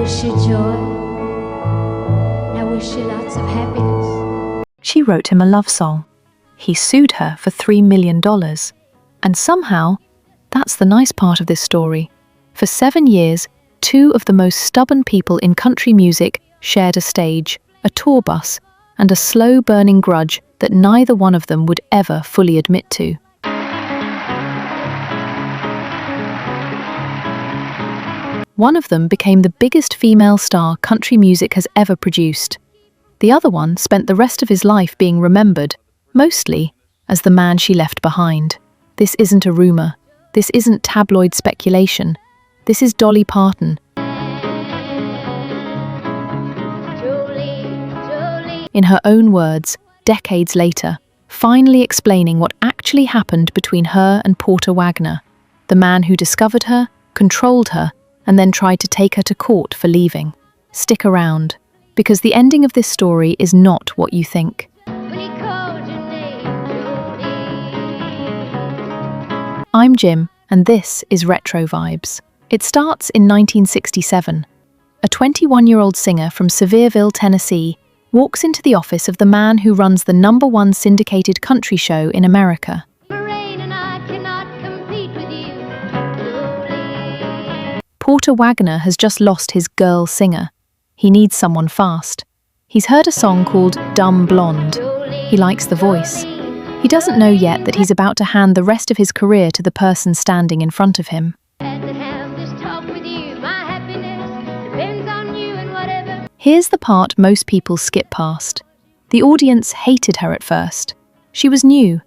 wish you joy, and I wish you lots of happiness. She wrote him a love song. He sued her for $3 million. And somehow, that's the nice part of this story. For 7 years, two of the most stubborn people in country music shared a stage, a tour bus, and a slow-burning grudge that neither one of them would ever fully admit to. One of them became the biggest female star country music has ever produced. The other one spent the rest of his life being remembered, mostly, as the man she left behind. This isn't a rumor. This isn't tabloid speculation. This is Dolly Parton. In her own words, decades later, finally explaining what actually happened between her and Porter Wagoner, the man who discovered her, controlled her, and then tried to take her to court for leaving. Stick around, because the ending of this story is not what you think. I'm Jim, and this is Retrovibes. It starts in 1967. A 21-year-old singer from Sevierville, Tennessee, walks into the office of the man who runs the #1 syndicated country show in America. Porter Wagoner has just lost his girl singer. He needs someone fast. He's heard a song called Dumb Blonde. He likes the voice. He doesn't know yet that he's about to hand the rest of his career to the person standing in front of him. Here's the part most people skip past. The audience hated her at first. She was new.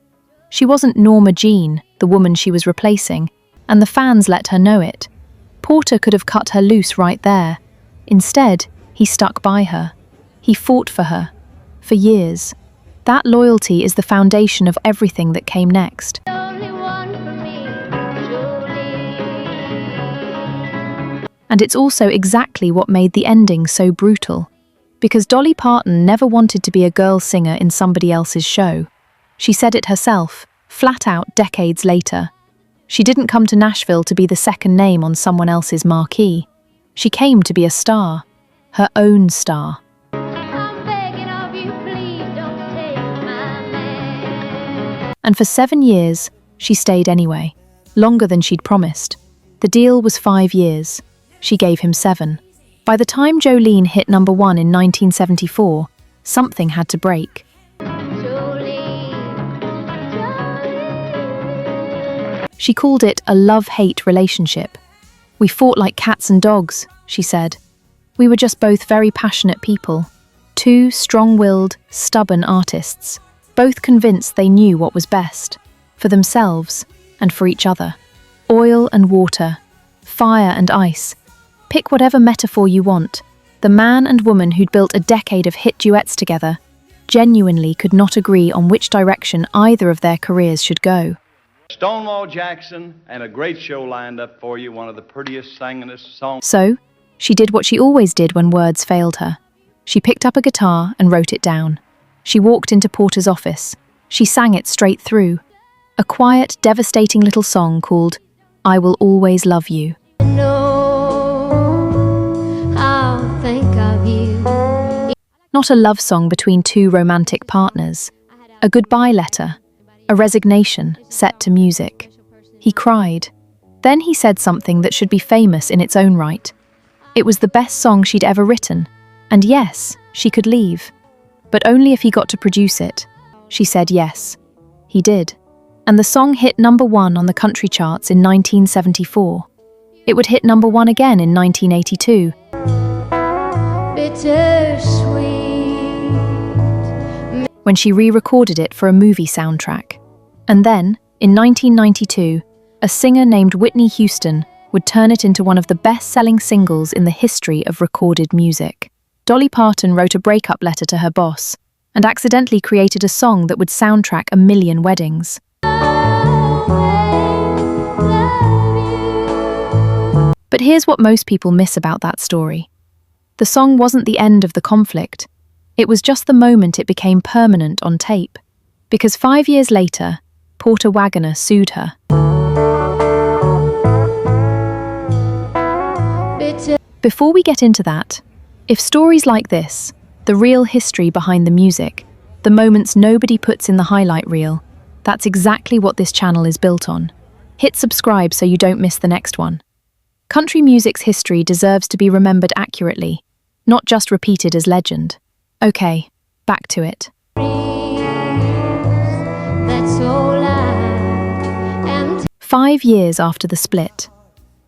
She wasn't Norma Jean, the woman she was replacing, and the fans let her know it. Porter could have cut her loose right there. Instead, he stuck by her. He fought for her. For years. That loyalty is the foundation of everything that came next. And it's also exactly what made the ending so brutal. Because Dolly Parton never wanted to be a girl singer in somebody else's show. She said it herself, flat out decades later. She didn't come to Nashville to be the second name on someone else's marquee. She came to be a star. Her own star. And for 7 years, she stayed anyway. Longer than she'd promised. The deal was 5 years. She gave him 7. By the time Jolene hit #1 in 1974, something had to break. She called it a love-hate relationship. We fought like cats and dogs, she said. We were just both very passionate people. Two strong-willed, stubborn artists, both convinced they knew what was best, for themselves and for each other. Oil and water, fire and ice. Pick whatever metaphor you want. The man and woman who'd built a decade of hit duets together genuinely could not agree on which direction either of their careers should go. Stonewall Jackson, and a great show lined up for you, one of the prettiest, singingest songs. So, she did what she always did when words failed her. She picked up a guitar and wrote it down. She walked into Porter's office. She sang it straight through. A quiet, devastating little song called I Will Always Love You. I'll think of you. Not a love song between two romantic partners. A goodbye letter. A resignation set to music. He cried. Then he said something that should be famous in its own right. It was the best song she'd ever written. And yes, she could leave. But only if he got to produce it. She said yes. He did. And the song hit #1 on the country charts in 1974. It would hit #1 again in 1982. Bittersweet. When she re-recorded it for a movie soundtrack. And then, in 1992, a singer named Whitney Houston would turn it into one of the best-selling singles in the history of recorded music. Dolly Parton wrote a breakup letter to her boss and accidentally created a song that would soundtrack 1 million weddings. But here's what most people miss about that story. The song wasn't the end of the conflict. It was just the moment it became permanent on tape. Because 5 years later, Porter Wagoner sued her. Before we get into that, if stories like this, the real history behind the music, the moments nobody puts in the highlight reel, that's exactly what this channel is built on. Hit subscribe so you don't miss the next one. Country music's history deserves to be remembered accurately, not just repeated as legend. Okay, back to it. That's all I am. 5 years after the split.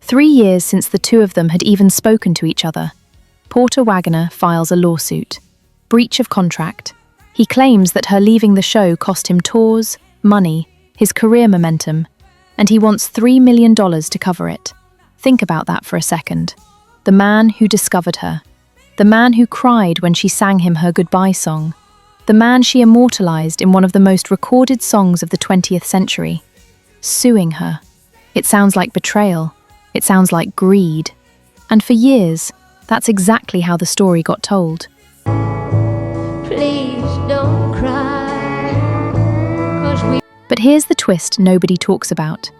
3 years since the two of them had even spoken to each other. Porter Wagoner files a lawsuit. Breach of contract. He claims that her leaving the show cost him tours, money, his career momentum, and he wants $3 million to cover it. Think about that for a second. The man who discovered her. The man who cried when she sang him her goodbye song. The man she immortalized in one of the most recorded songs of the 20th century. Suing her. It sounds like betrayal. It sounds like greed. And for years, that's exactly how the story got told. Please don't cry, 'cause we But here's the twist nobody talks about.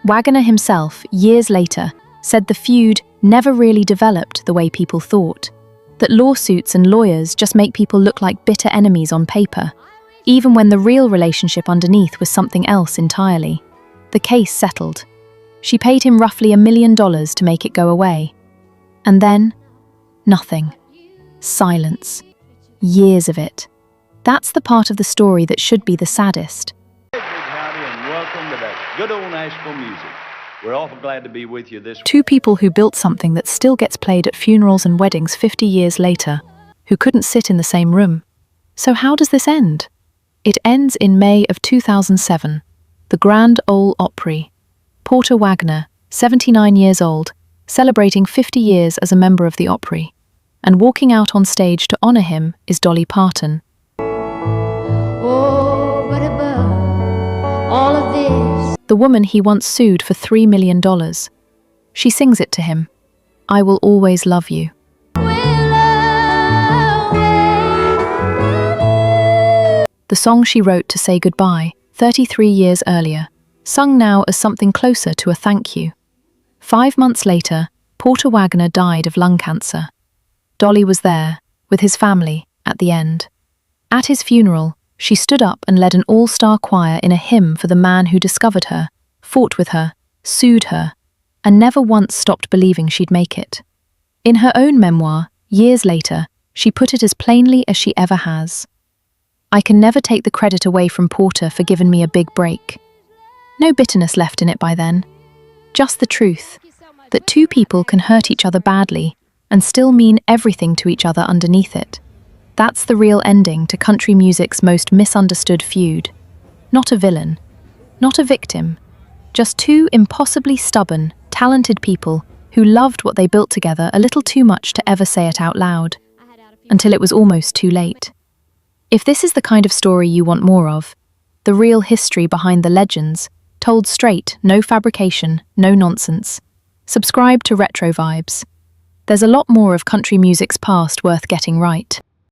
Wagoner himself, years later, said the feud never really developed the way people thought. That lawsuits and lawyers just make people look like bitter enemies on paper, even when the real relationship underneath was something else entirely. The case settled. She paid him roughly $1 million to make it go away. And then, nothing. Silence. Years of it. That's the part of the story that should be the saddest. Big howdy and welcome to that good old Nashville music. We're awful glad to be with you this Two people who built something that still gets played at funerals and weddings 50 years later, who couldn't sit in the same room. So how does this end? It ends in May of 2007, the Grand Ole Opry. Porter Wagoner, 79 years old, celebrating 50 years as a member of the Opry. And walking out on stage to honor him is Dolly Parton. oh, but above all of this, The woman he once sued for $3 million. She sings it to him. I will always love you. The song she wrote to say goodbye 33 years earlier, sung now as something closer to a thank you. 5 months later, Porter Wagoner died of lung cancer. Dolly was there, with his family, at the end. At his funeral, she stood up and led an all-star choir in a hymn for the man who discovered her, fought with her, sued her, and never once stopped believing she'd make it. In her own memoir, years later, she put it as plainly as she ever has. I can never take the credit away from Porter for giving me a big break. No bitterness left in it by then. Just the truth, that two people can hurt each other badly and still mean everything to each other underneath it. That's the real ending to country music's most misunderstood feud. Not a villain, not a victim, just two impossibly stubborn, talented people who loved what they built together a little too much to ever say it out loud, until it was almost too late. If this is the kind of story you want more of, the real history behind the legends, told straight, no fabrication, no nonsense, subscribe to Retrovibes. There's a lot more of country music's past worth getting right.